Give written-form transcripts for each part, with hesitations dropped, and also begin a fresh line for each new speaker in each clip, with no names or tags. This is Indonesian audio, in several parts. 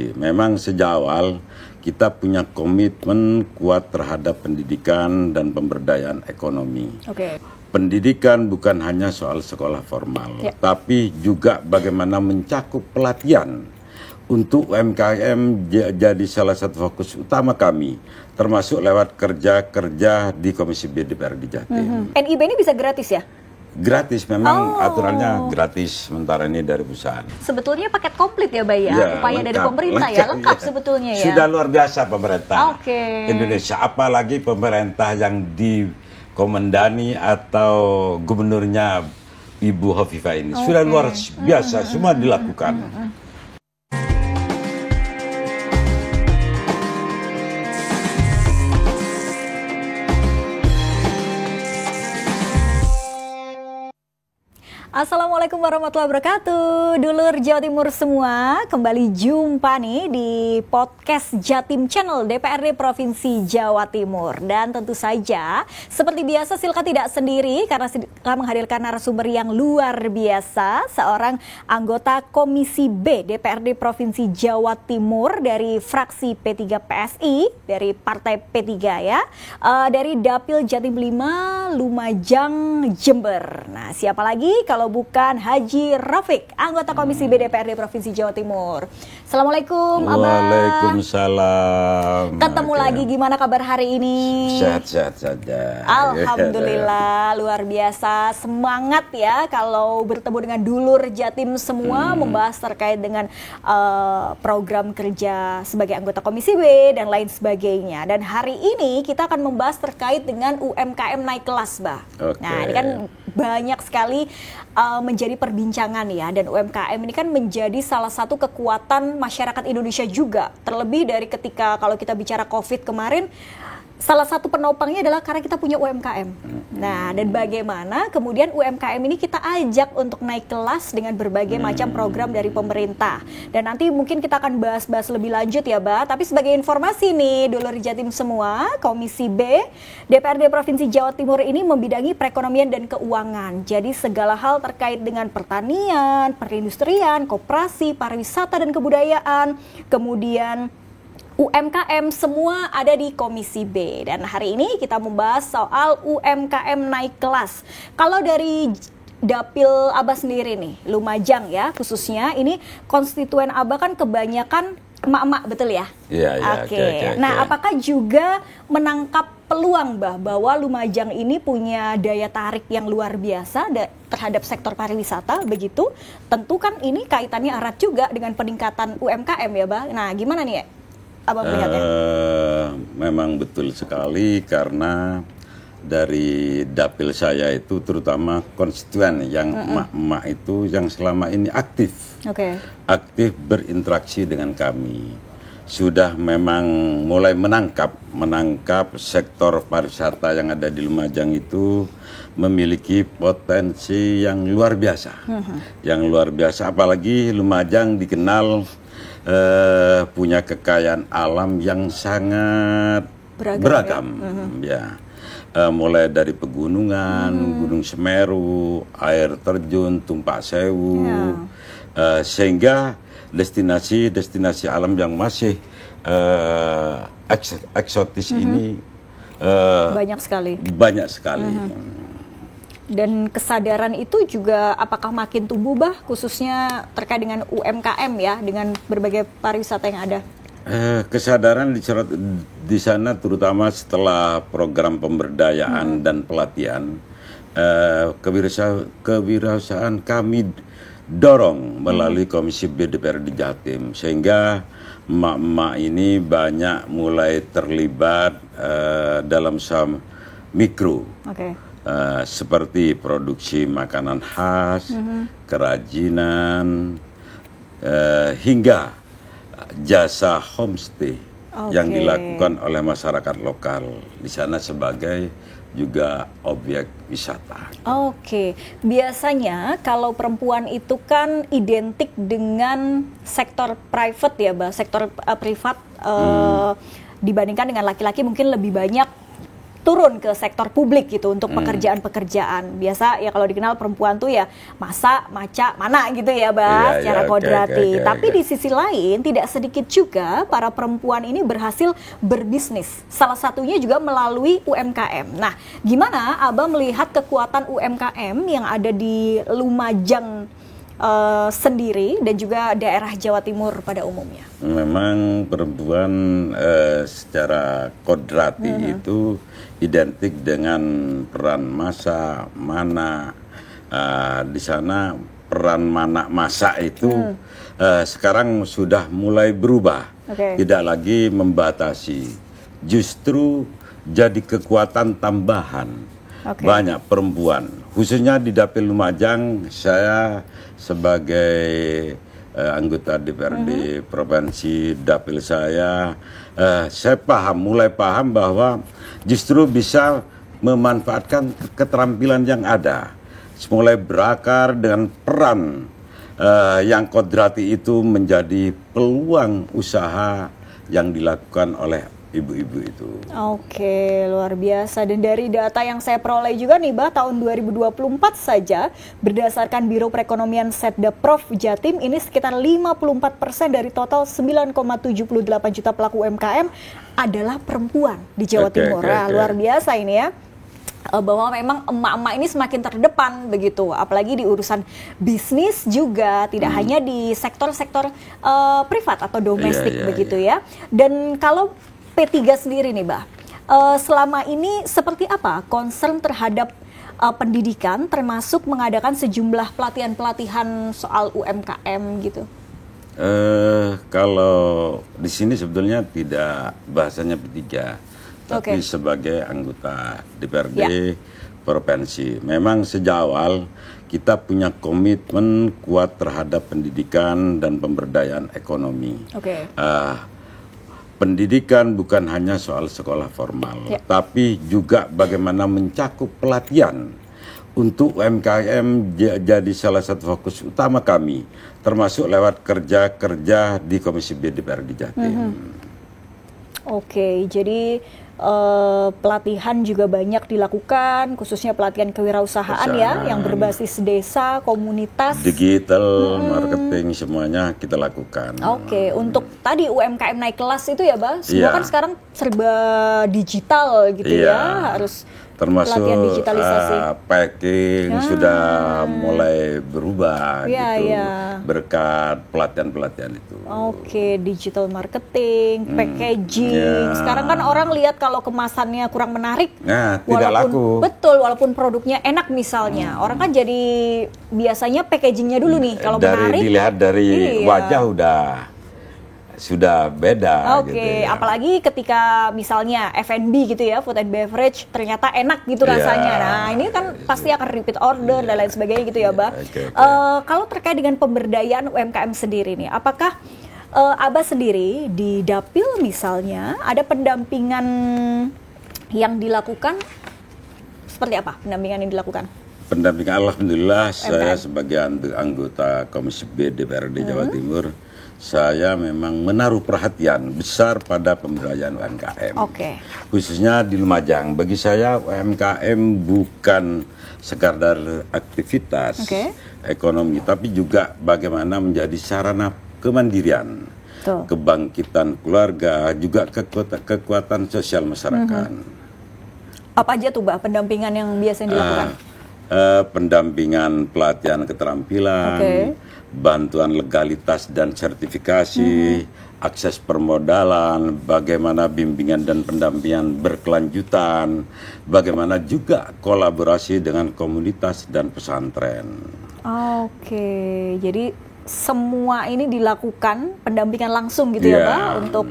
begini, memang sejak awal kita punya komitmen kuat terhadap pendidikan dan pemberdayaan ekonomi. Pendidikan bukan hanya soal sekolah formal, tapi juga bagaimana mencakup pelatihan untuk UMKM jadi salah satu fokus utama kami, termasuk lewat kerja di Komisi B DPRD Jatim.
NIB ini bisa gratis ya?
Gratis, memang aturannya gratis sementara ini dari perusahaan.
Sebetulnya paket komplit ya, Bay ya? Upaya dari pemerintah lengkap sebetulnya ya?
Sudah luar biasa pemerintah Indonesia, apalagi pemerintah yang dikomandani atau gubernurnya Ibu Hovifah ini. Sudah luar biasa, semua dilakukan.
Assalamualaikum warahmatullahi wabarakatuh. Dulur Jawa Timur semua, kembali jumpa nih di podcast Jatim Channel DPRD Provinsi Jawa Timur. Dan tentu saja, seperti biasa Silka tidak sendiri karena Silka menghadirkan narasumber yang luar biasa, seorang anggota Komisi B DPRD Provinsi Jawa Timur dari fraksi P3 PSI, dari Partai P3 ya, dari Dapil Jatim 5, Lumajang, Jember. Nah, siapa lagi kalau bukan Haji Rafiq, anggota Komisi B DPRD Provinsi Jawa Timur. Assalamualaikum, Abah.
Waalaikumsalam.
Ketemu lagi, gimana kabar hari ini?
Sehat-sehat saja.
Alhamdulillah, luar biasa. Semangat ya kalau bertemu dengan dulur Jatim semua, membahas terkait dengan program kerja sebagai anggota Komisi B dan lain sebagainya. Dan hari ini kita akan membahas terkait dengan UMKM naik kelas, Bah. Nah, ini kan banyak sekali menjadi perbincangan ya, dan UMKM ini kan menjadi salah satu kekuatan masyarakat Indonesia juga, terlebih dari ketika kalau kita bicara COVID kemarin, salah satu penopangnya adalah karena kita punya UMKM. Nah, dan bagaimana kemudian UMKM ini kita ajak untuk naik kelas dengan berbagai macam program dari pemerintah. Dan nanti mungkin kita akan bahas-bahas lebih lanjut ya, Mbak. Tapi sebagai informasi nih, dulur Jatim semua, Komisi B DPRD Provinsi Jawa Timur ini membidangi perekonomian dan keuangan. Jadi segala hal terkait dengan pertanian, perindustrian, koperasi, pariwisata dan kebudayaan, kemudian UMKM semua ada di Komisi B. Dan hari ini kita membahas soal UMKM naik kelas. Kalau dari Dapil Abah sendiri nih, Lumajang ya khususnya, ini konstituen Abah kan kebanyakan emak-emak, betul ya?
Iya.
Oke. Nah, apakah juga menangkap peluang, Bah, bahwa Lumajang ini punya daya tarik yang luar biasa terhadap sektor pariwisata, begitu? Tentu kan ini kaitannya erat juga dengan peningkatan UMKM ya, Bah. Nah, gimana nih ya? Abang melihatnya?
Memang betul sekali, karena dari dapil saya itu terutama konstituen yang emak-emak itu yang selama ini aktif berinteraksi dengan kami, sudah memang mulai menangkap sektor pariwisata yang ada di Lumajang itu memiliki potensi yang luar biasa, apalagi Lumajang dikenal punya kekayaan alam yang sangat beragam ya. Mulai dari pegunungan, Gunung Semeru, air terjun, Tumpak Sewu, sehingga destinasi alam yang masih eksotis ini
banyak sekali. Dan kesadaran itu juga apakah makin tumbuh, Bah, khususnya terkait dengan UMKM ya, dengan berbagai pariwisata yang ada?
Kesadaran di sana terutama setelah program pemberdayaan dan pelatihan, kewirausahaan kami dorong melalui Komisi B DPRD Jatim, sehingga emak-emak ini banyak mulai terlibat dalam usaha mikro. Seperti produksi makanan khas, kerajinan, hingga jasa homestay yang dilakukan oleh masyarakat lokal di sana sebagai juga objek wisata.
Biasanya kalau perempuan itu kan identik dengan sektor private ya, sektor privat, dibandingkan dengan laki-laki mungkin lebih banyak turun ke sektor publik gitu untuk pekerjaan-pekerjaan. Biasa ya kalau dikenal perempuan tuh ya masak, maca, mana gitu ya, Bas, secara kodrati. Tapi di sisi lain tidak sedikit juga para perempuan ini berhasil berbisnis. Salah satunya juga melalui UMKM. Nah, gimana Abah melihat kekuatan UMKM yang ada di Lumajang sendiri dan juga daerah Jawa Timur pada umumnya?
Memang perempuan secara kodrati itu identik dengan peran masa, mana. Di sana peran mana masa itu sekarang sudah mulai berubah. Tidak lagi membatasi, justru jadi kekuatan tambahan. Banyak perempuan, khususnya di Dapil Lumajang. Saya sebagai anggota DPRD Provinsi Dapil saya mulai paham bahwa justru bisa memanfaatkan keterampilan yang ada, mulai berakar dengan peran yang kodrati itu menjadi peluang usaha yang dilakukan oleh ibu-ibu itu.
Oke, luar biasa. Dan dari data yang saya peroleh juga nih, Bah, tahun 2024 saja berdasarkan Biro Perekonomian Setda-Prov Jatim ini sekitar 54% dari total 9,78 juta pelaku UMKM adalah perempuan di Jawa Timur. Luar biasa ini ya. Bahwa memang emak-emak ini semakin terdepan begitu, apalagi di urusan bisnis juga, tidak hanya di sektor-sektor privat atau domestik begitu ya. Dan kalau P3 sendiri nih, Bah, selama ini seperti apa concern terhadap pendidikan, termasuk mengadakan sejumlah pelatihan-pelatihan soal UMKM gitu?
Kalau di sini sebetulnya tidak bahasanya P3, tapi sebagai anggota DPRD Provinsi. Memang sejak awal kita punya komitmen kuat terhadap pendidikan dan pemberdayaan ekonomi. Pendidikan bukan hanya soal sekolah formal, tapi juga bagaimana mencakup pelatihan untuk UMKM jadi salah satu fokus utama kami, termasuk lewat kerja-kerja di Komisi B DPRD Jatim.
Jadi pelatihan juga banyak dilakukan, khususnya pelatihan kewirausahaan yang berbasis desa, komunitas,
digital, marketing, semuanya kita lakukan.
Untuk tadi UMKM naik kelas itu ya, Bah, semua kan sekarang serba digital gitu ya, harus
termasuk
pelatihan digitalisasi.
Packing sudah mulai berubah berkat pelatihan-pelatihan itu.
Digital marketing, packaging. Sekarang kan orang lihat kalau kemasannya kurang menarik,
tidak laku.
Betul, walaupun produknya enak misalnya, orang kan jadi biasanya packagingnya dulu nih kalau menarik.
Dilihat dari wajah sudah beda.
Apalagi ketika misalnya F&B gitu ya, food and beverage, ternyata enak gitu rasanya. Nah, ini kan pasti akan repeat order dan lain sebagainya gitu ya, Bah. Kalau terkait dengan pemberdayaan UMKM sendiri nih, apakah Abah sendiri di Dapil misalnya ada pendampingan yang dilakukan? Seperti apa pendampingan yang dilakukan?
Pendampingan, alhamdulillah saya sebagai anggota Komisi B DPRD Jawa Timur, saya memang menaruh perhatian besar pada pemberdayaan UMKM, khususnya di Lumajang. Bagi saya UMKM bukan sekadar aktivitas ekonomi, tapi juga bagaimana menjadi sarana kemandirian, kebangkitan keluarga, juga kekuatan sosial masyarakat.
Apa aja tuh, Bah, pendampingan yang biasanya dilakukan?
Pendampingan pelatihan keterampilan, bantuan legalitas dan sertifikasi, akses permodalan, bagaimana bimbingan dan pendampingan berkelanjutan, bagaimana juga kolaborasi dengan komunitas dan pesantren.
Jadi semua ini dilakukan pendampingan langsung gitu ya, Pak, untuk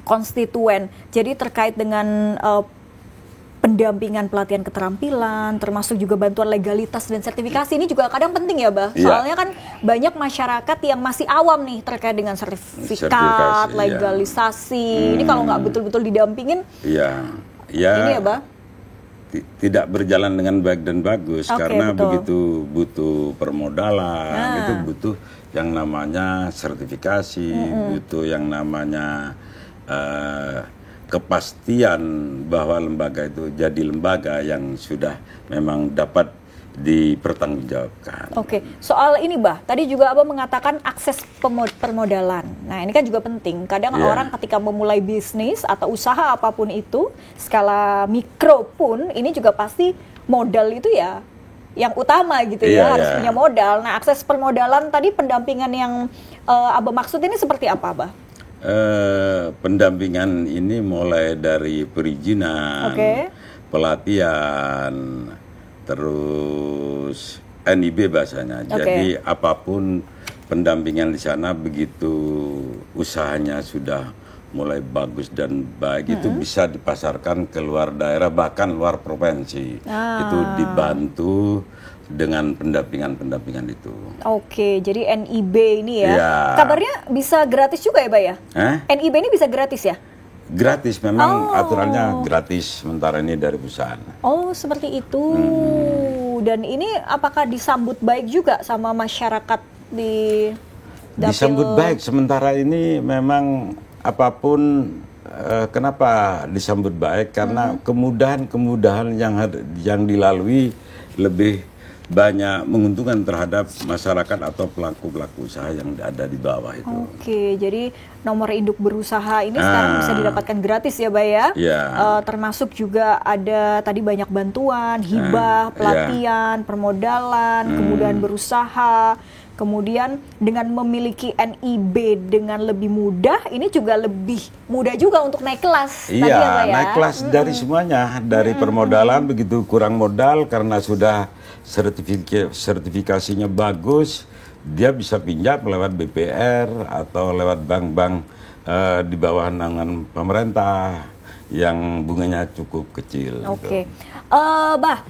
konstituen. Jadi terkait dengan pendampingan pelatihan keterampilan, termasuk juga bantuan legalitas dan sertifikasi ini juga kadang penting ya, Bah. Soalnya kan banyak masyarakat yang masih awam nih terkait dengan sertifikat, legalisasi. Ini kalau nggak betul-betul didampingin, ini ya, Bah,
tidak berjalan dengan baik dan bagus, karena begitu butuh permodalan, itu butuh yang namanya sertifikasi, butuh yang namanya kepastian bahwa lembaga itu jadi lembaga yang sudah memang dapat dipertanggungjawabkan.
Oke, soal ini Bah, tadi juga Abah mengatakan akses permodalan. Nah ini kan juga penting, kadang orang ketika memulai bisnis atau usaha apapun itu, skala mikro pun, ini juga pasti modal itu ya yang utama gitu harus punya modal. Nah akses permodalan tadi pendampingan yang Abah maksud ini seperti apa Abah?
Pendampingan ini mulai dari perizinan, pelatihan, terus NIB bahasanya. Jadi apapun pendampingan di sana, begitu usahanya sudah mulai bagus dan baik, itu bisa dipasarkan ke luar daerah, bahkan luar provinsi. Itu dibantu dengan pendampingan itu.
Oke, jadi NIB ini ya. Kabarnya bisa gratis juga ya, Pak ya? NIB ini bisa gratis ya?
Gratis, memang aturannya gratis sementara ini dari perusahaan.
Oh, seperti itu. Dan ini apakah disambut baik juga sama masyarakat di Dapil?
Disambut baik, sementara ini memang apapun, kenapa disambut baik? Karena kemudahan-kemudahan yang dilalui lebih banyak menguntungkan terhadap masyarakat atau pelaku-pelaku usaha yang ada di bawah itu.
Oke, jadi nomor induk berusaha ini sekarang bisa didapatkan gratis ya, Bay ya? Termasuk juga ada tadi banyak bantuan, hibah, pelatihan, permodalan, kemudian berusaha. Kemudian dengan memiliki NIB dengan lebih mudah, ini juga lebih mudah juga untuk naik kelas.
Iya, naik kelas dari semuanya, dari permodalan begitu kurang modal karena sudah sertifikasinya bagus, dia bisa pinjam lewat BPR atau lewat bank-bank di bawah naungan pemerintah yang bunganya cukup kecil.
Oke, Bah,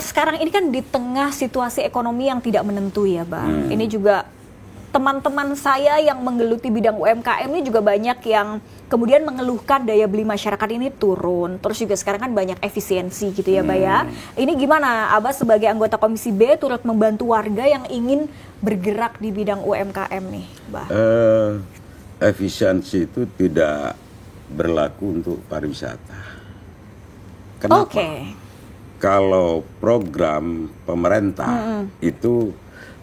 sekarang ini kan di tengah situasi ekonomi yang tidak menentu ya, Bah. Ini juga teman-teman saya yang menggeluti bidang UMKM ini juga banyak yang kemudian mengeluhkan daya beli masyarakat ini turun. Terus juga sekarang kan banyak efisiensi gitu ya, Bah ya. Ini gimana Abah sebagai anggota Komisi B turut membantu warga yang ingin bergerak di bidang UMKM nih, Bah?
Efisiensi itu tidak berlaku untuk pariwisata. Kenapa? Kalau program pemerintah itu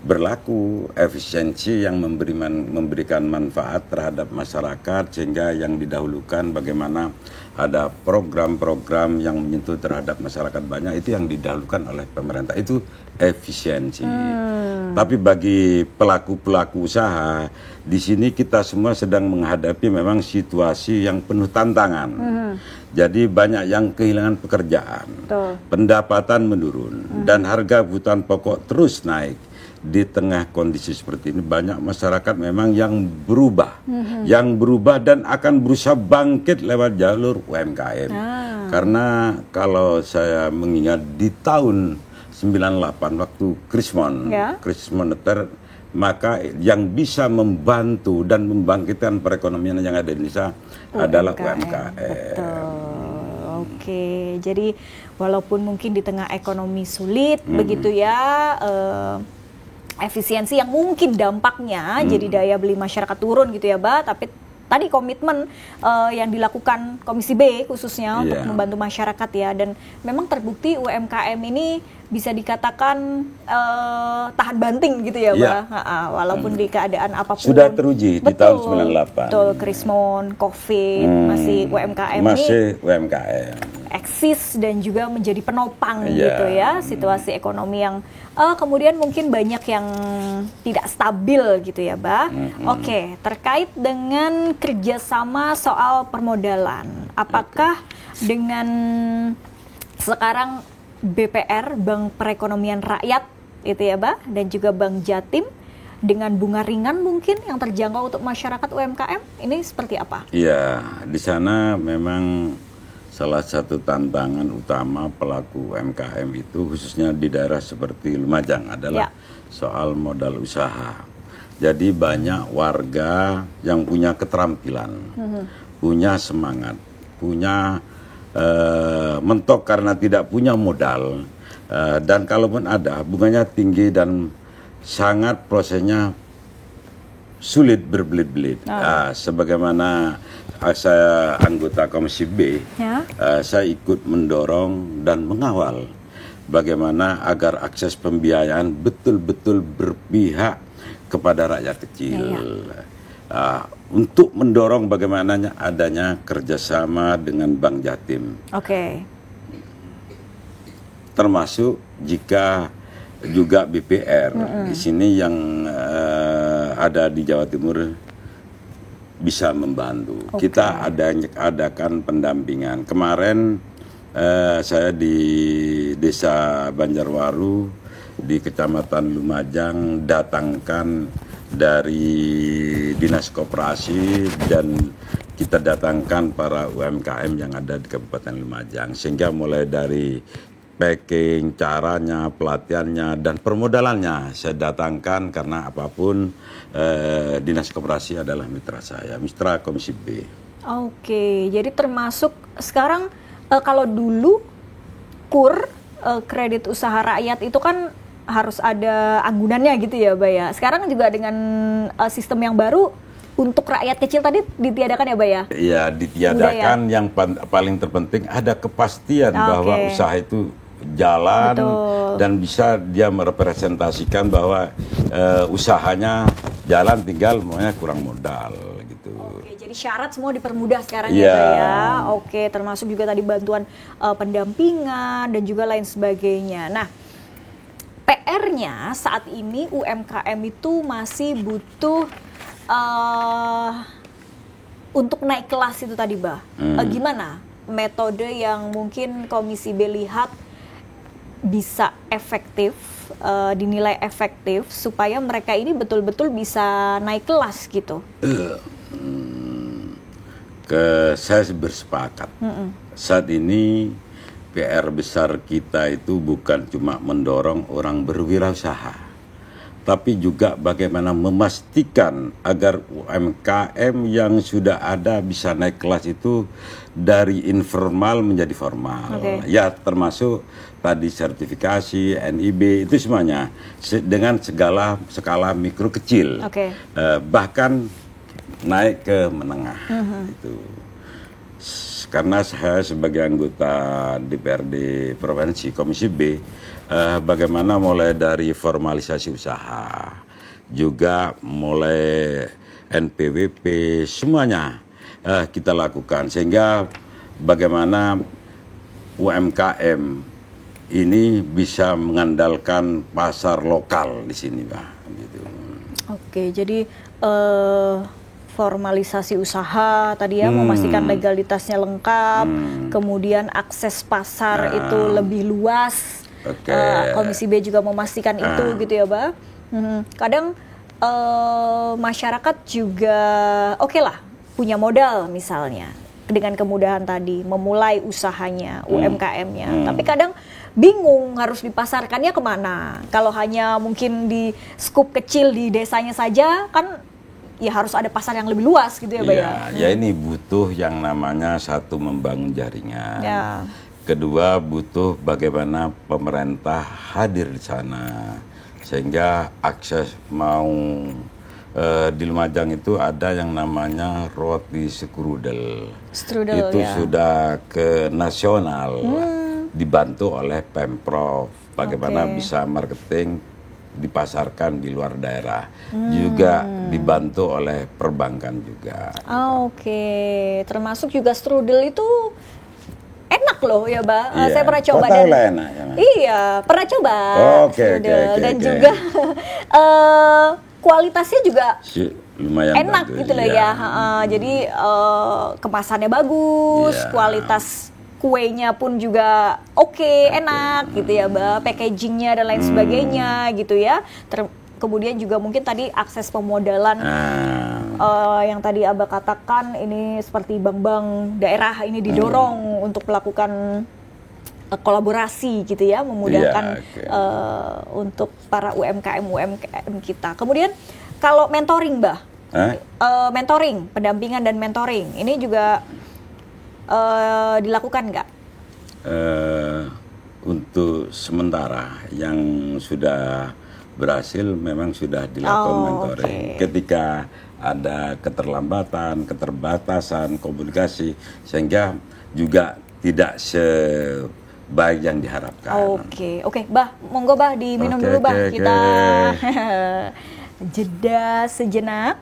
berlaku efisiensi yang memberikan manfaat terhadap masyarakat, sehingga yang didahulukan bagaimana ada program-program yang menyentuh terhadap masyarakat banyak, itu yang didahulukan oleh pemerintah, itu efisiensi. Tapi bagi pelaku-pelaku usaha di sini kita semua sedang menghadapi memang situasi yang penuh tantangan. Jadi banyak yang kehilangan pekerjaan, pendapatan menurun, dan harga kebutuhan pokok terus naik. Di tengah kondisi seperti ini banyak masyarakat memang yang berubah, dan akan berusaha bangkit lewat jalur UMKM. Karena kalau saya mengingat di tahun 98 waktu krisis moneter, maka yang bisa membantu dan membangkitkan perekonomian yang ada di Indonesia adalah UMKM.
Oke, jadi walaupun mungkin di tengah ekonomi sulit begitu ya, efisiensi yang mungkin dampaknya jadi daya beli masyarakat turun gitu ya, Bah, tapi tadi komitmen yang dilakukan Komisi B khususnya untuk membantu masyarakat ya, dan memang terbukti UMKM ini bisa dikatakan tahan banting gitu ya, Bah. Walaupun di keadaan apapun.
Sudah teruji di tahun 98.
Betul, Krismon, Covid, masih UMKM
masih UMKM
eksis dan juga menjadi penopang gitu ya situasi ekonomi yang kemudian mungkin banyak yang tidak stabil gitu ya, Bah. Oke, terkait dengan kerjasama soal permodalan, apakah dengan sekarang BPR, Bank Perekonomian Rakyat itu ya, Bah, dan juga Bank Jatim dengan bunga ringan mungkin yang terjangkau untuk masyarakat UMKM, ini seperti apa?
Iya, di sana memang salah satu tantangan utama pelaku UMKM itu khususnya di daerah seperti Lumajang adalah soal modal usaha. Jadi banyak warga yang punya keterampilan, punya semangat, punya mentok karena tidak punya modal, dan kalaupun ada bunganya tinggi dan sangat prosesnya sulit berbelit-belit. Sebagaimana saya anggota Komisi B, saya ikut mendorong dan mengawal bagaimana agar akses pembiayaan betul-betul berpihak kepada rakyat kecil. Untuk mendorong bagaimana adanya kerjasama dengan Bank Jatim. Termasuk jika juga BPR di sini yang ada di Jawa Timur bisa membantu. Kita adakan pendampingan. Kemarin saya di Desa Banjarwaru di Kecamatan Lumajang datangkan dari Dinas Koperasi dan kita datangkan para UMKM yang ada di Kabupaten Lumajang, sehingga mulai dari packing, caranya, pelatihannya, dan permodalannya saya datangkan karena apapun Dinas Koperasi adalah mitra saya, mitra Komisi B.
Jadi termasuk sekarang kalau dulu KUR, kredit usaha rakyat itu kan harus ada anggunannya gitu ya, Mbak ya. Sekarang juga dengan sistem yang baru untuk rakyat kecil tadi ditiadakan ya, Mbak ya?
Iya, ditiadakan. Yang paling terpenting ada kepastian bahwa usaha itu jalan. Dan bisa dia merepresentasikan bahwa usahanya jalan, tinggal maunya kurang modal gitu.
Jadi syarat semua dipermudah sekarang ya, Mbak ya. Termasuk juga tadi bantuan pendampingan dan juga lain sebagainya. Nah, PR-nya saat ini UMKM itu masih butuh untuk naik kelas itu tadi, Mbak. Gimana metode yang mungkin Komisi B lihat bisa efektif, dinilai efektif supaya mereka ini betul-betul bisa naik kelas gitu?
Saya bersepakat. Saat ini PR besar kita itu bukan cuma mendorong orang berwirausaha, tapi juga bagaimana memastikan agar UMKM yang sudah ada bisa naik kelas itu dari informal menjadi formal. Ya, termasuk tadi sertifikasi, NIB, itu semuanya dengan segala skala mikro kecil, bahkan naik ke menengah. Itu. Karena saya sebagai anggota DPRD Provinsi Komisi B, bagaimana mulai dari formalisasi usaha, juga mulai NPWP, semuanya kita lakukan. Sehingga bagaimana UMKM ini bisa mengandalkan pasar lokal di sini, Pak. Gitu.
Jadi formalisasi usaha tadi ya, memastikan legalitasnya lengkap, kemudian akses pasar itu lebih luas. Komisi B juga memastikan itu gitu ya, Mbak. Kadang masyarakat juga lah punya modal misalnya dengan kemudahan tadi memulai usahanya, UMKM-nya. Tapi kadang bingung harus dipasarkannya kemana. Kalau hanya mungkin di skup kecil di desanya saja kan ya harus ada pasar yang lebih luas gitu ya, Mbak ya.
Ya ini butuh yang namanya satu membangun jaringan. Kedua butuh bagaimana pemerintah hadir di sana sehingga akses mau di Lumajang itu ada yang namanya roti strudel. Itu sudah ke nasional dibantu oleh Pemprov. Bagaimana bisa marketing dipasarkan di luar daerah, juga dibantu oleh perbankan juga.
Termasuk juga strudel itu enak loh ya, Mbak. Saya pernah coba dan
enak, ya.
Iya, pernah coba strudel dan juga kualitasnya juga
lumayan
enak bagus, gitu loh ya. Jadi kemasannya bagus, kualitas kuenya pun juga enak gitu ya, Mbak, packagingnya dan lain sebagainya gitu ya. Kemudian juga mungkin tadi akses pemodalan yang tadi Abah katakan ini seperti bank-bank daerah ini didorong untuk melakukan kolaborasi gitu ya, memudahkan untuk para UMKM kita. Kemudian kalau mentoring, Mbak, mentoring, pendampingan dan mentoring ini juga dilakukan nggak?
Untuk sementara yang sudah berhasil memang sudah dilakukan mentoring. Ketika ada keterlambatan, keterbatasan komunikasi, sehingga juga tidak sebaik yang diharapkan.
Oke, Bah, monggo Bah diminum dulu Bah, kita jeda sejenak.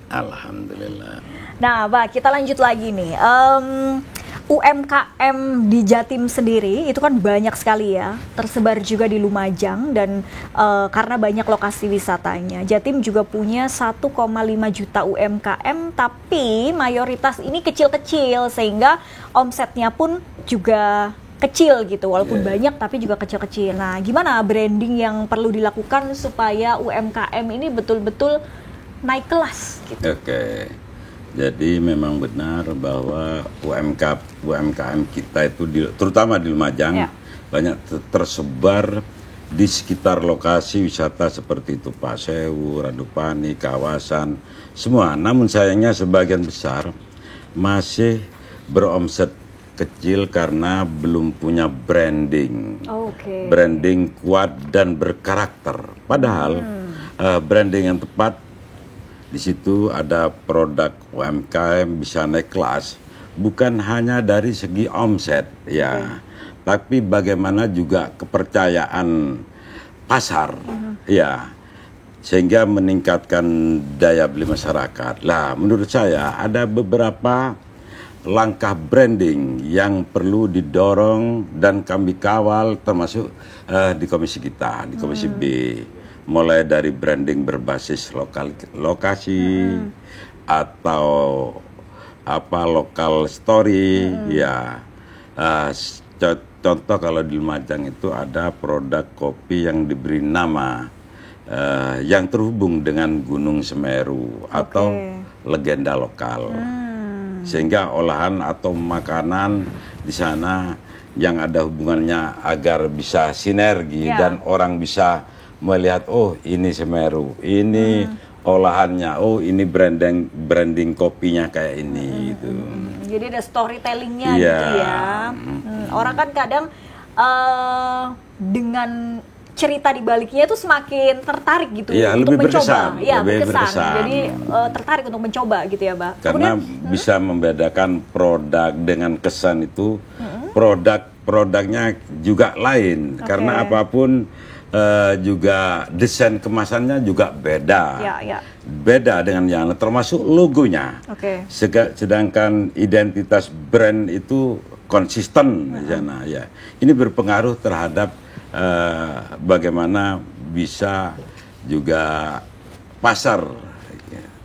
Alhamdulillah.
Nah, Bah, kita lanjut lagi nih. UMKM di Jatim sendiri itu kan banyak sekali ya, tersebar juga di Lumajang dan karena banyak lokasi wisatanya. Jatim juga punya 1,5 juta UMKM, tapi mayoritas ini kecil-kecil sehingga omsetnya pun juga kecil gitu, walaupun banyak tapi juga kecil-kecil. Nah, gimana branding yang perlu dilakukan supaya UMKM ini betul-betul naik kelas gitu?
Jadi memang benar bahwa UMKM kita itu terutama di Lumajang banyak tersebar di sekitar lokasi wisata seperti itu Pasewu, Ranupani, kawasan semua. Namun sayangnya sebagian besar masih beromset kecil karena belum punya branding. Branding kuat dan berkarakter. Padahal branding yang tepat di situ ada produk UMKM bisa naik kelas, bukan hanya dari segi omset ya, tapi bagaimana juga kepercayaan pasar ya, sehingga meningkatkan daya beli masyarakat. Lah, menurut saya ada beberapa langkah branding yang perlu didorong dan kami kawal, termasuk di komisi kita, di komisi B. Mulai dari branding berbasis lokasi atau lokal story ya. Contoh kalau di Lumajang itu ada produk kopi yang diberi nama yang terhubung dengan Gunung Semeru atau legenda lokal, sehingga olahan atau makanan di sana yang ada hubungannya agar bisa sinergi dan orang bisa melihat, oh ini Semeru, ini olahannya, oh ini branding kopinya kayak ini gitu.
Jadi ada storytellingnya gitu ya. Orang kan kadang dengan cerita di baliknya itu semakin tertarik gitu untuk mencoba. Lebih berkesan. Jadi tertarik untuk mencoba gitu ya, Mbak.
Karena bisa membedakan produk dengan kesan itu, produknya juga lain. Karena apapun juga desain kemasannya juga beda, beda dengan yang termasuk logonya. Sedangkan identitas brand itu konsisten di sana ya. Ini berpengaruh terhadap bagaimana bisa juga pasar.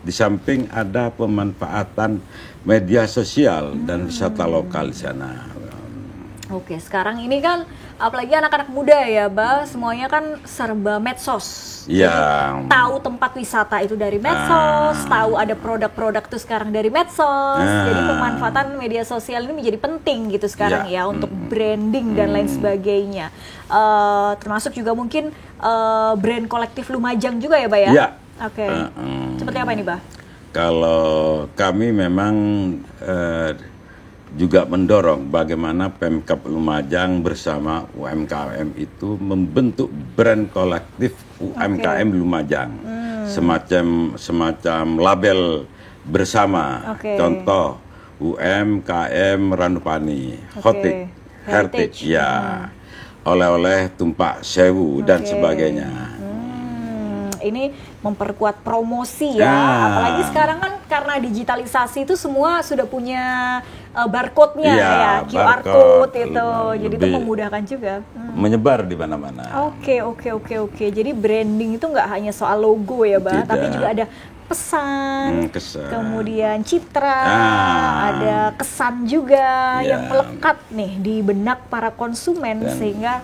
Di samping ada pemanfaatan media sosial dan wisata lokal di sana.
Sekarang ini kan apalagi anak-anak muda ya, semuanya kan serba medsos. Tahu tempat wisata itu dari medsos, tahu ada produk-produk tuh sekarang dari medsos. Jadi pemanfaatan media sosial ini menjadi penting gitu sekarang ya untuk branding dan lain sebagainya. Termasuk juga mungkin brand kolektif Lumajang juga ya, Mbak ya? Seperti apa ini, Mbak?
Kalau kami memang juga mendorong bagaimana Pemkab Lumajang bersama UMKM itu membentuk brand kolektif UMKM Lumajang, semacam label bersama. Contoh UMKM Ranupani, Heritage ya, oleh-oleh Tumpak Sewu dan sebagainya.
Ini memperkuat promosi ya, apalagi sekarang kan karena digitalisasi itu semua sudah punya barcode-nya QR code itu, jadi itu memudahkan juga.
Menyebar di mana-mana.
Oke. Jadi branding itu nggak hanya soal logo ya, Mbak, tapi juga ada pesan, kemudian citra, ada kesan juga yang melekat nih di benak para konsumen sehingga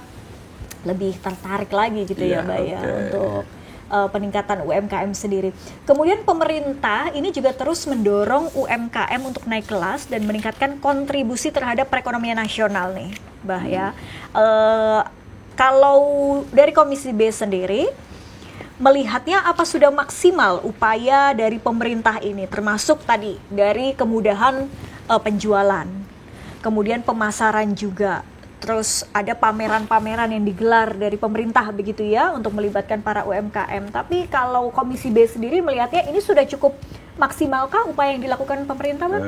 lebih tertarik lagi gitu ya, Mbak ya, untuk peningkatan UMKM sendiri. Kemudian pemerintah ini juga terus mendorong UMKM untuk naik kelas dan meningkatkan kontribusi terhadap perekonomian nasional nih, Mbak ya. Kalau dari Komisi B sendiri, melihatnya apa sudah maksimal upaya dari pemerintah ini, termasuk tadi dari kemudahan penjualan, kemudian pemasaran juga, terus ada pameran-pameran yang digelar dari pemerintah begitu ya untuk melibatkan para UMKM. Tapi kalau Komisi B sendiri melihatnya ini sudah cukup maksimalkah upaya yang dilakukan pemerintah, Bang?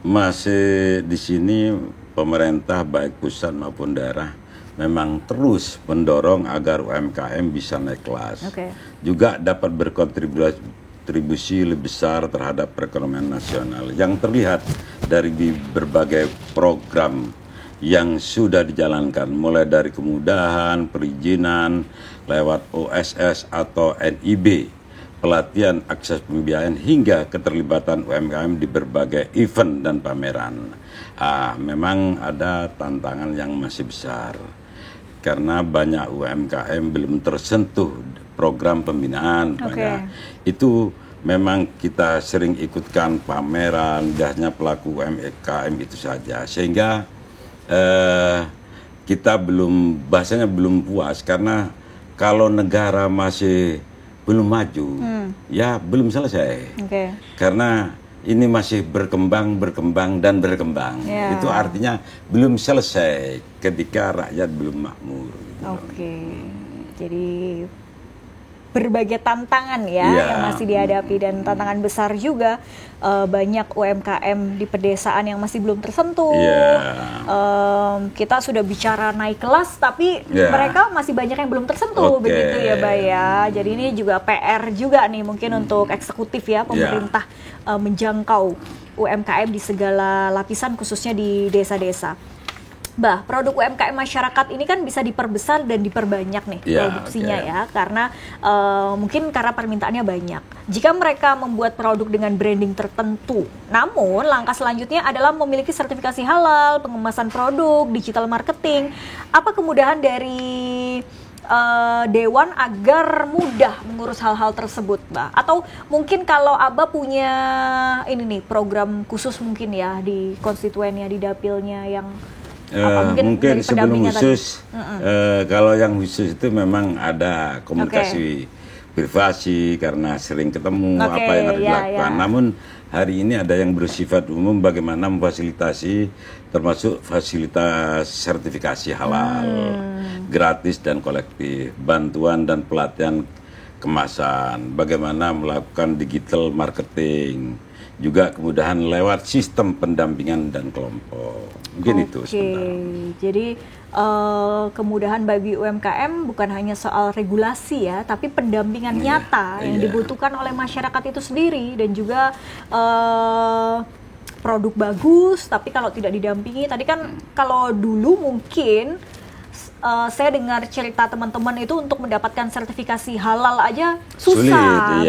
Masih di sini pemerintah baik pusat maupun daerah memang terus mendorong agar UMKM bisa naik kelas. Juga dapat berkontribusi lebih besar terhadap perekonomian nasional. Yang terlihat dari berbagai program yang sudah dijalankan, mulai dari kemudahan, perizinan, lewat OSS atau NIB, pelatihan akses pembiayaan, hingga keterlibatan UMKM di berbagai event dan pameran. Memang ada tantangan yang masih besar, karena banyak UMKM belum tersentuh program pembinaan. Itu memang kita sering ikutkan pameran, biasanya pelaku UMKM itu saja, sehingga kita bahasanya belum puas, karena kalau negara masih belum maju, ya belum selesai. Karena ini masih berkembang dan berkembang. Itu artinya belum selesai ketika rakyat belum makmur.
Jadi berbagai tantangan yang masih dihadapi, dan tantangan besar juga, banyak UMKM di pedesaan yang masih belum tersentuh. Kita sudah bicara naik kelas, tapi mereka masih banyak yang belum tersentuh, begitu ya, Mbak ya. Jadi ini juga PR juga nih mungkin untuk eksekutif ya, pemerintah menjangkau UMKM di segala lapisan, khususnya di desa-desa. Mbak, produk UMKM masyarakat ini kan bisa diperbesar dan diperbanyak nih produksinya ya, karena mungkin karena permintaannya banyak. Jika mereka membuat produk dengan branding tertentu, namun langkah selanjutnya adalah memiliki sertifikasi halal, pengemasan produk, digital marketing. Apa kemudahan dari Dewan agar mudah mengurus hal-hal tersebut, Mbak? Atau mungkin kalau Abah punya ini nih program khusus mungkin ya di konstituennya, di dapilnya yang
mungkin sebelum khusus, kalau yang khusus itu memang ada komunikasi privasi karena sering ketemu apa yang harus dilakukan. Namun hari ini ada yang bersifat umum, bagaimana memfasilitasi termasuk fasilitas sertifikasi halal, gratis dan kolektif, bantuan dan pelatihan kemasan, bagaimana melakukan digital marketing, juga kemudahan lewat sistem pendampingan dan kelompok. Mungkin itu sebenarnya.
Jadi kemudahan bagi UMKM bukan hanya soal regulasi ya, tapi pendampingan nyata yang dibutuhkan oleh masyarakat itu sendiri, dan juga produk bagus, tapi kalau tidak didampingi, tadi kan kalau dulu mungkin saya dengar cerita teman-teman itu untuk mendapatkan sertifikasi halal aja susah,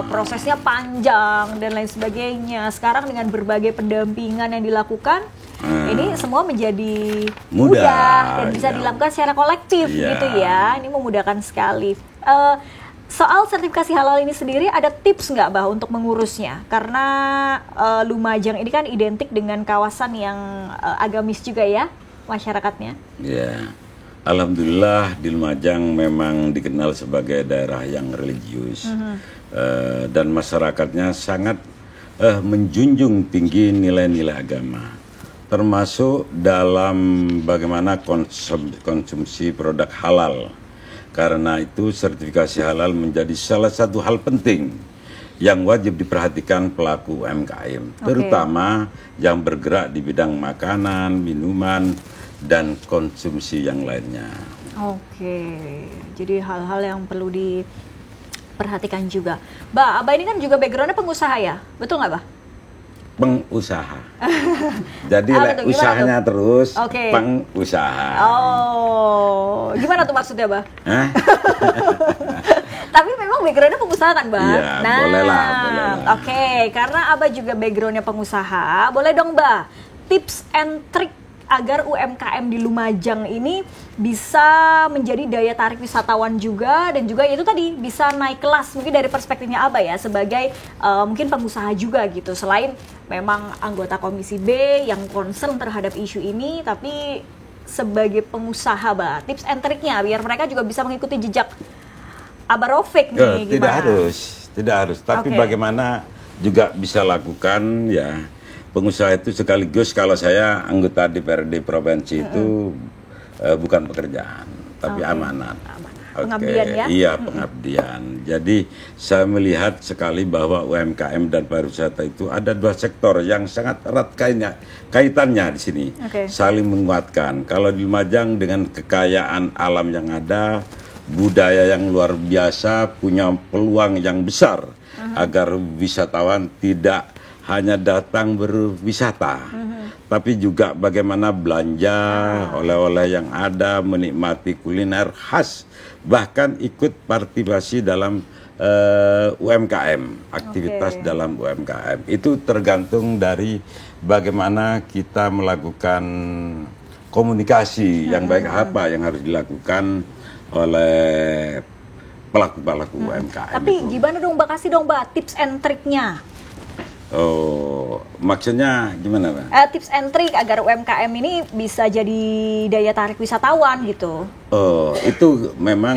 prosesnya panjang dan lain sebagainya. Sekarang dengan berbagai pendampingan yang dilakukan, ini semua menjadi mudah dan bisa dilakukan secara kolektif gitu ya. Ini memudahkan sekali. Soal sertifikasi halal ini sendiri, ada tips nggak, Bah, untuk mengurusnya? Karena Lumajang ini kan identik dengan kawasan yang agamis juga ya masyarakatnya.
Alhamdulillah di Lumajang memang dikenal sebagai daerah yang religius, dan masyarakatnya sangat menjunjung tinggi nilai-nilai agama, termasuk dalam bagaimana konsumsi produk halal. Karena itu sertifikasi halal menjadi salah satu hal penting yang wajib diperhatikan pelaku UMKM, terutama yang bergerak di bidang makanan, minuman, dan konsumsi yang lainnya.
Jadi hal-hal yang perlu diperhatikan juga. Mbak, Abah ini kan juga backgroundnya pengusaha ya, betul nggak, Bah?
Pengusaha. Jadi usahanya terus, pengusaha.
Gimana tuh maksudnya, Bah? Tapi memang backgroundnya pengusaha kan, Bah?
Iya, boleh lah.
Karena Abah juga backgroundnya pengusaha, boleh dong, Bah, tips and trick agar UMKM di Lumajang ini bisa menjadi daya tarik wisatawan juga, dan juga itu tadi bisa naik kelas mungkin dari perspektifnya Abah ya sebagai mungkin pengusaha juga gitu, selain memang anggota Komisi B yang concern terhadap isu ini, tapi sebagai pengusaha, Bah, tips and triknya biar mereka juga bisa mengikuti jejak Abah Raufik nih, gimana?
Tidak harus, tapi bagaimana juga bisa lakukan ya. pengusaha itu sekaligus kalau saya anggota DPRD provinsi itu bukan pekerjaan, tapi amanat.
Pengabdian ya?
Iya, pengabdian. Jadi saya melihat sekali bahwa UMKM dan pariwisata itu ada dua sektor yang sangat erat kaitannya di sini. Saling menguatkan. Kalau di Lumajang dengan kekayaan alam yang ada, budaya yang luar biasa, punya peluang yang besar agar wisatawan tidak hanya datang berwisata, tapi juga bagaimana belanja oleh-oleh yang ada, menikmati kuliner khas, bahkan ikut partisipasi dalam UMKM, aktivitas dalam UMKM. Itu tergantung dari bagaimana kita melakukan komunikasi yang baik, apa yang harus dilakukan oleh pelaku-pelaku UMKM.
Tapi gimana dong Mbak, kasih dong Mbak tips and triknya.
Oh, maksudnya gimana, Pak?
Tips and trick agar UMKM ini bisa jadi daya tarik wisatawan gitu.
Oh, itu memang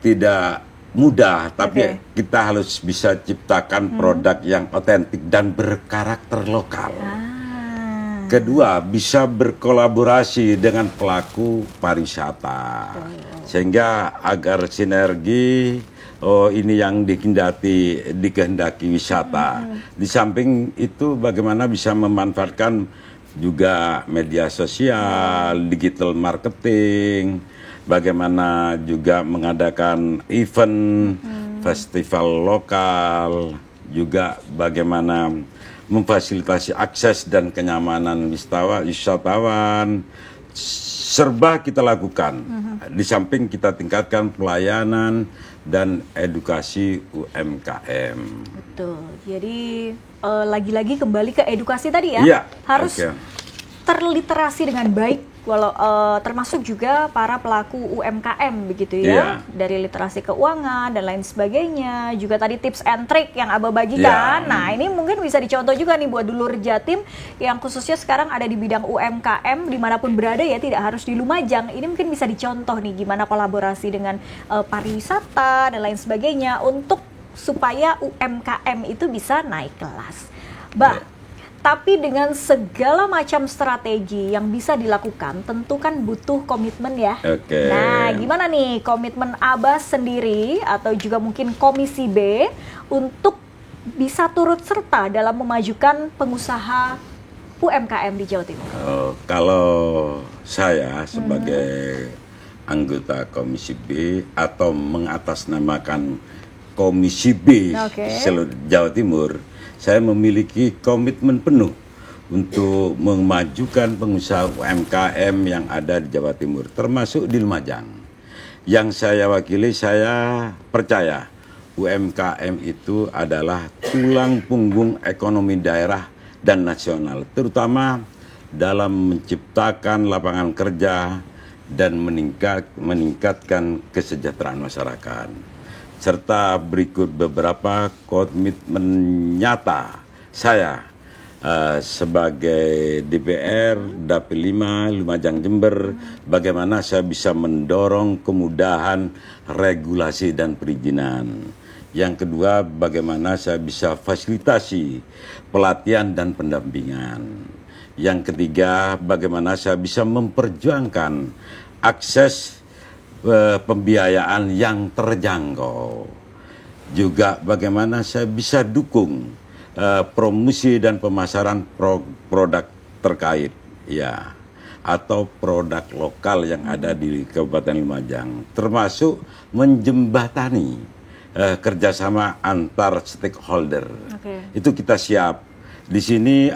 tidak mudah, tapi kita harus bisa ciptakan produk yang otentik dan berkarakter lokal. Kedua, bisa berkolaborasi dengan pelaku pariwisata, sehingga agar sinergi. Oh, ini yang dikehendaki wisata. Di samping itu bagaimana bisa memanfaatkan juga media sosial, digital marketing, bagaimana juga mengadakan event, festival lokal, juga bagaimana memfasilitasi akses dan kenyamanan wisatawan. Serba kita lakukan. Di samping kita tingkatkan pelayanan dan edukasi UMKM.
Betul. Jadi lagi-lagi kembali ke edukasi tadi ya.
Iya.
Harus terliterasi dengan baik, termasuk juga para pelaku UMKM begitu ya. Dari literasi keuangan dan lain sebagainya. Juga tadi tips and trick yang Abah bagikan. Nah, ini mungkin bisa dicontoh juga nih buat dulur Jatim yang khususnya sekarang ada di bidang UMKM dimanapun berada ya, tidak harus di Lumajang. Ini mungkin bisa dicontoh nih gimana kolaborasi dengan pariwisata dan lain sebagainya untuk supaya UMKM itu bisa naik kelas. Tapi dengan segala macam strategi yang bisa dilakukan, tentu kan butuh komitmen ya. Nah, gimana nih komitmen Abah sendiri atau juga mungkin Komisi B untuk bisa turut serta dalam memajukan pengusaha UMKM di Jawa Timur?
Kalau saya sebagai anggota Komisi B atau mengatasnamakan Komisi B seluruh Jawa Timur, saya memiliki komitmen penuh untuk memajukan pengusaha UMKM yang ada di Jawa Timur, termasuk di Lumajang. Yang saya wakili, saya percaya UMKM itu adalah tulang punggung ekonomi daerah dan nasional, terutama dalam menciptakan lapangan kerja dan meningkatkan kesejahteraan masyarakat. Serta berikut beberapa komitmen nyata saya sebagai DPR Dapil 5 Lumajang Jember, bagaimana saya bisa mendorong kemudahan regulasi dan perizinan. Yang kedua, bagaimana saya bisa fasilitasi pelatihan dan pendampingan. Yang ketiga, bagaimana saya bisa memperjuangkan akses pembiayaan yang terjangkau. Juga bagaimana saya bisa dukung promosi dan pemasaran produk terkait ya, atau produk lokal yang ada di Kabupaten Lumajang, termasuk menjembatani kerjasama antar stakeholder. Itu kita siap. Di sini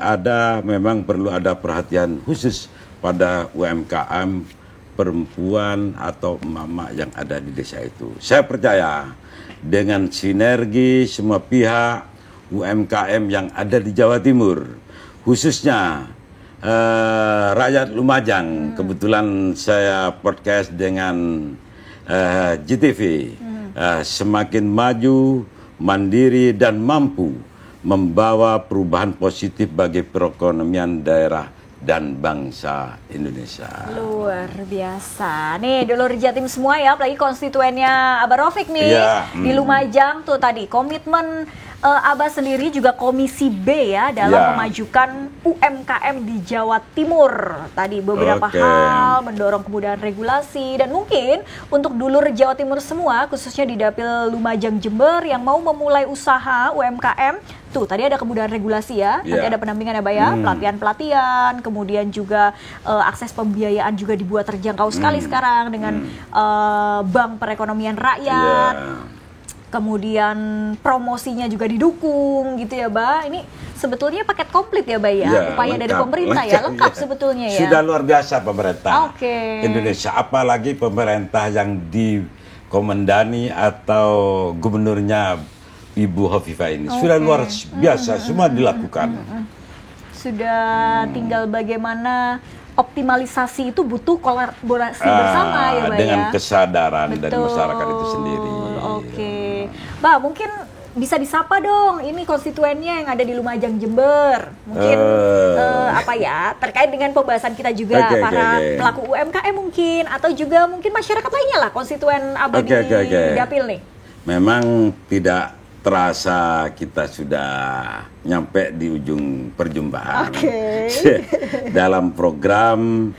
memang perlu ada perhatian khusus pada UMKM perempuan atau mama yang ada di desa itu. Saya percaya dengan sinergi semua pihak UMKM yang ada di Jawa Timur, khususnya rakyat Lumajang. Kebetulan saya podcast dengan JTV, semakin maju, mandiri dan mampu membawa perubahan positif bagi perekonomian daerah dan bangsa Indonesia.
Luar biasa. Nih dulur Jatim semua ya, apalagi konstituennya Abah Raufik nih di Lumajang tuh tadi komitmen Abah sendiri juga Komisi B ya dalam memajukan UMKM di Jawa Timur. Tadi beberapa hal mendorong kemudahan regulasi dan mungkin untuk dulur Jawa Timur semua, khususnya di Dapil Lumajang Jember yang mau memulai usaha UMKM. Tuh, tadi ada kemudahan regulasi ya, nanti ada pendampingan ya, Mbak ya, pelatihan-pelatihan, kemudian juga akses pembiayaan juga dibuat terjangkau sekali sekarang dengan Bank Perekonomian Rakyat. Kemudian promosinya juga didukung gitu ya, Mbak. Ini sebetulnya paket komplit ya, Mbak ya, upaya lengkap, dari pemerintah lengkap sebetulnya ya.
Sudah luar biasa pemerintah Indonesia, apalagi pemerintah yang dikomandani atau gubernurnya Ibu Hovifah ini sudah luar biasa, semua dilakukan.
Sudah tinggal bagaimana optimalisasi itu butuh kolaborasi bersama ya, Mbak
dengan
ya.
kesadaran dari masyarakat itu sendiri.
Mbak, mungkin bisa disapa dong, ini konstituennya yang ada di Lumajang Jember. Mungkin terkait dengan pembahasan kita juga para pelaku UMKM mungkin, atau juga mungkin masyarakat lainnya lah, konstituen Abah di Dapil nih.
Memang tidak terasa kita sudah nyampe di ujung perjumpaan dalam program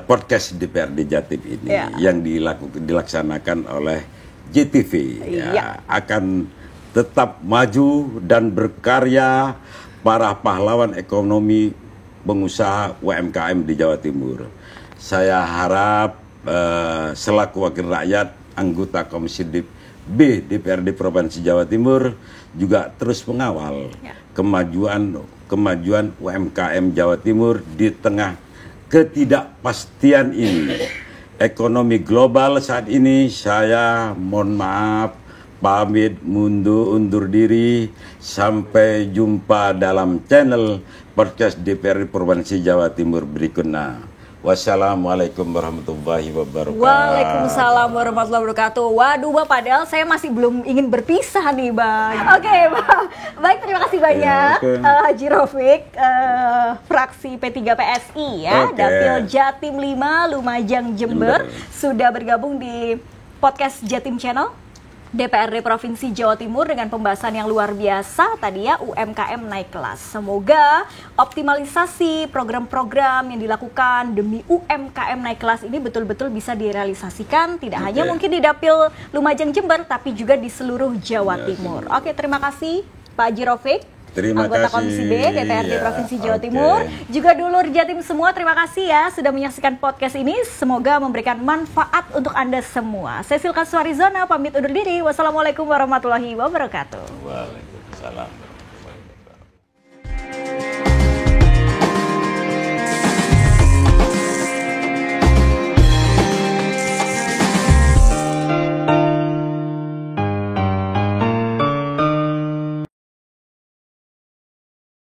podcast DPRD Jatim ini yang dilaksanakan oleh JTV akan tetap maju dan berkarya para pahlawan ekonomi pengusaha UMKM di Jawa Timur. Saya harap selaku wakil rakyat anggota Komisi B DPRD Provinsi Jawa Timur juga terus mengawal kemajuan UMKM Jawa Timur di tengah ketidakpastian ini. Ekonomi global saat ini, saya mohon maaf, pamit undur diri. Sampai jumpa dalam channel podcast DPRD Provinsi Jawa Timur berikutnya. Wassalamualaikum warahmatullahi wabarakatuh.
Waalaikumsalam warahmatullahi wabarakatuh. Waduh, Mbak, padahal saya masih belum ingin berpisah nih, Mbak. Mbak. Baik, terima kasih banyak Haji Raufik, fraksi P3 PSI ya, Dapil Jatim 5 Lumajang Jember, sudah bergabung di podcast Jatim Channel DPRD Provinsi Jawa Timur dengan pembahasan yang luar biasa tadi ya, UMKM naik kelas. Semoga optimalisasi program-program yang dilakukan demi UMKM naik kelas ini betul-betul bisa direalisasikan, tidak hanya mungkin di Dapil Lumajang Jember, tapi juga di seluruh Jawa Timur. Terima kasih Pak Haji Raufik, anggota Komisi B DPRD Provinsi Jawa Timur, juga dulur Jatim semua, terima kasih ya sudah menyaksikan podcast ini. Semoga memberikan manfaat untuk Anda semua. Saya Silka Suarizona pamit undur diri. Wassalamualaikum warahmatullahi wabarakatuh.
Waalaikumsalam.